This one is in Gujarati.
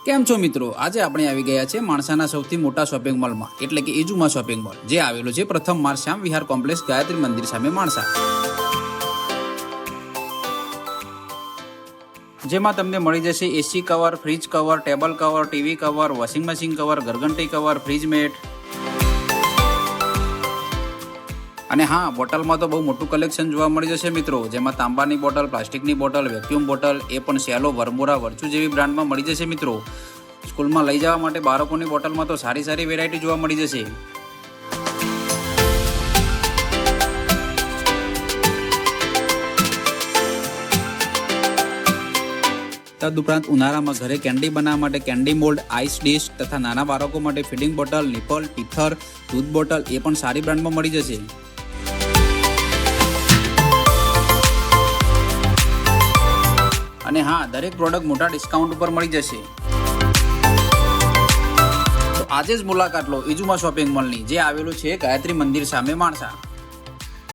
કેમ છો મિત્રો? આજે આપણે આવી ગયા છે માણસાના સૌથી મોટા શોપિંગ મોલમાં એટલે કે ઇઝુમા શોપિંગ મોલ, જે આવેલું છે પ્રથમ માર્ગ શ્યામ વિહાર કોમ્પ્લેક્સ ગાયત્રી મંદિર સામે માણસા, જેમાં તમને મળી જશે AC cover, fridge cover, table cover, TV cover, washing machine cover, ઘરઘંટી કવર, ફ્રીજ મેટ અને હા, બોટલમાં તો બહુ મોટું કલેક્શન જોવા મળી જશે મિત્રો, જેમાં તાંબાની બોટલ, પ્લાસ્ટિકની બોટલ, વેક્યુમ બોટલ, એ પણ સેલો, વર્મોરા, વર્ચુ જેવી બ્રાન્ડમાં મળી જશે મિત્રો. સ્કૂલમાં લઈ જવા માટે બાળકોની બોટલમાં તો સારી વેરાયટી જોવા મળી જશે. તદુપરાંત ઉનાળામાં ઘરે કેન્ડી બનાવવા માટે કેન્ડી મોલ્ડ, આઈસ ડીશ તથા નાના બાળકો માટે ફીડિંગ બોટલ, નિપલ, ટીથર, દૂધ બોટલ એ પણ સારી બ્રાન્ડમાં મળી જશે. અને હા, દરેક પ્રોડક્ટ મોટા ડિસ્કાઉન્ટ ઉપર મળી જશે. તો આજે જ મુલાકાત લો ઇઝુમા શોપિંગ મોલની, જે આવેલું છે ગાયત્રી મંદિર સામે માણસા.